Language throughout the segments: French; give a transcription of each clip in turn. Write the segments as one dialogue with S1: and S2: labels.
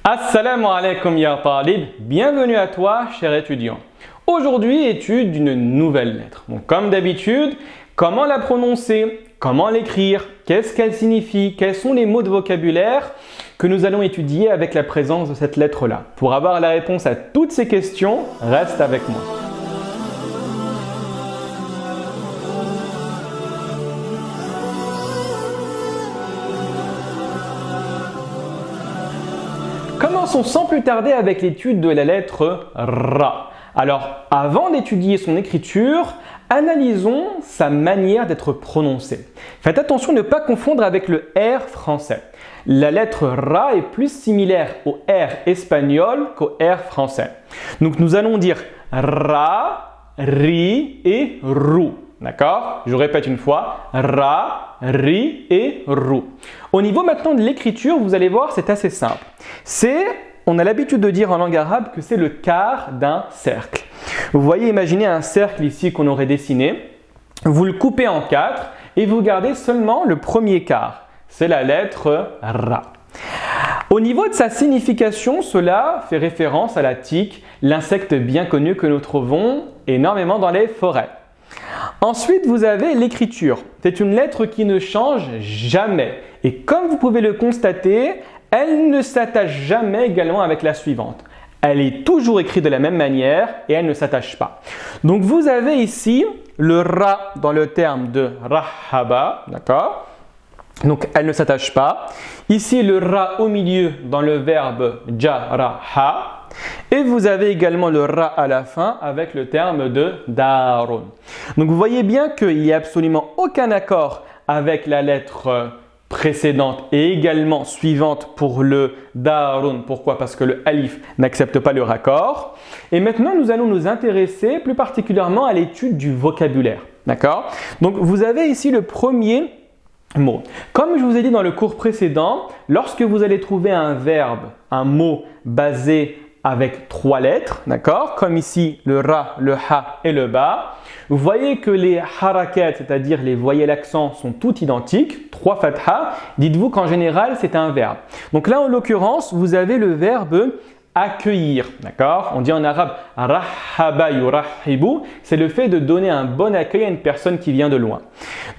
S1: Assalamu alaikum ya talib, bienvenue à toi cher étudiant. Aujourd'hui, étude d'une nouvelle lettre. Donc, comme d'habitude, comment la prononcer, comment l'écrire, qu'est-ce qu'elle signifie, quels sont les mots de vocabulaire que nous allons étudier avec la présence de cette lettre-là. Pour avoir la réponse à toutes ces questions, reste avec moi. Commençons sans plus tarder avec l'étude de la lettre Ra. Alors, avant d'étudier son écriture, analysons sa manière d'être prononcée. Faites attention de ne pas confondre avec le R français. La lettre Ra est plus similaire au R espagnol qu'au R français. Donc, nous allons dire Ra, Ri et Rou. D'accord? Je répète une fois. Ra, Ri et Rou. Au niveau maintenant de l'écriture, vous allez voir, c'est assez simple. On a l'habitude de dire en langue arabe que c'est le quart d'un cercle. Vous voyez, imaginez un cercle ici qu'on aurait dessiné. Vous le coupez en quatre et vous gardez seulement le premier quart. C'est la lettre Ra. Au niveau de sa signification, cela fait référence à la tique, l'insecte bien connu que nous trouvons énormément dans les forêts. Ensuite, vous avez l'écriture. C'est une lettre qui ne change jamais. Et comme vous pouvez le constater, elle ne s'attache jamais également avec la suivante. Elle est toujours écrite de la même manière et elle ne s'attache pas. Donc, vous avez ici le Ra dans le terme de Rahaba, d'accord? Donc, elle ne s'attache pas. Ici, le Ra au milieu dans le verbe Jaraha. Et vous avez également le Ra à la fin avec le terme de Darun. Donc, vous voyez bien qu'il n'y a absolument aucun accord avec la lettre précédente et également suivante pour le Darun. Pourquoi? Parce que le alif n'accepte pas le raccord. Et maintenant, nous allons nous intéresser plus particulièrement à l'étude du vocabulaire. D'accord? Donc, vous avez ici le premier mot. Comme je vous ai dit dans le cours précédent, lorsque vous allez trouver un verbe, un mot basé avec trois lettres, d'accord? Comme ici le Ra, le Ha et le Ba. Vous voyez que les harakat, c'est-à-dire les voyelles accents, sont toutes identiques, 3 fatha. Dites-vous qu'en général, c'est un verbe. Donc là, en l'occurrence, vous avez le verbe accueillir, d'accord? On dit en arabe rahaba yurahibu, c'est le fait de donner un bon accueil à une personne qui vient de loin.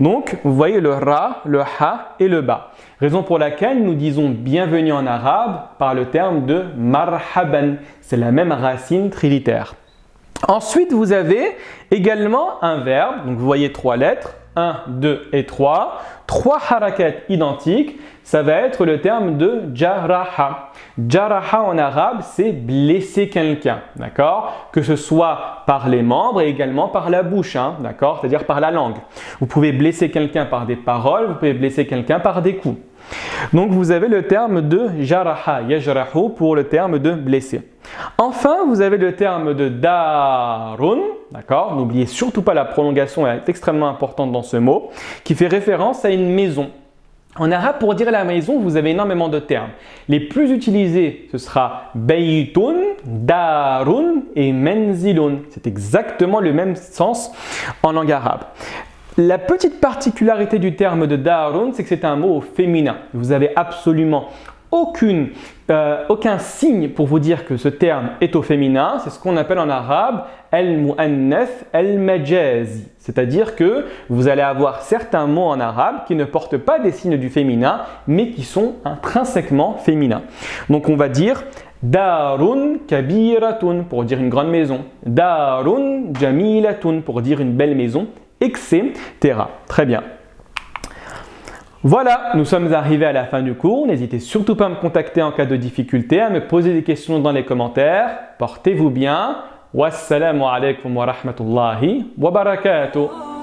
S1: Donc, vous voyez le Ra, le Ha et le Ba. Raison pour laquelle nous disons bienvenue en arabe par le terme de marhaban. C'est la même racine trilitère. Ensuite, vous avez également un verbe. Donc, vous voyez 3 lettres. 1, 2 et 3. 3 harakats identiques. Ça va être le terme de jaraha. Jaraha en arabe, c'est blesser quelqu'un. D'accord? Que ce soit par les membres et également par la bouche. D'accord? C'est-à-dire par la langue. Vous pouvez blesser quelqu'un par des paroles. Vous pouvez blesser quelqu'un par des coups. Donc, vous avez le terme de jaraha, yajrahu pour le terme de blesser. Enfin, vous avez le terme de darun, d'accord? N'oubliez surtout pas la prolongation, elle est extrêmement importante dans ce mot, qui fait référence à une maison. En arabe, pour dire la maison, vous avez énormément de termes. Les plus utilisés, ce sera baytun, darun et menzilun. C'est exactement le même sens en langue arabe. La petite particularité du terme de darun, c'est que c'est un mot au féminin. Vous avez absolument aucun signe pour vous dire que ce terme est au féminin. C'est ce qu'on appelle en arabe al-mu'annath al-majazi. C'est-à-dire que vous allez avoir certains mots en arabe qui ne portent pas des signes du féminin, mais qui sont intrinsèquement féminins. Donc on va dire darun kabiratun pour dire une grande maison. Darun jamilatun pour dire une belle maison, etc. Très bien. Voilà, nous sommes arrivés à la fin du cours. N'hésitez surtout pas à me contacter en cas de difficulté, à me poser des questions dans les commentaires. Portez-vous bien. Wassalamu alaikum wa rahmatullahi wa barakatuh.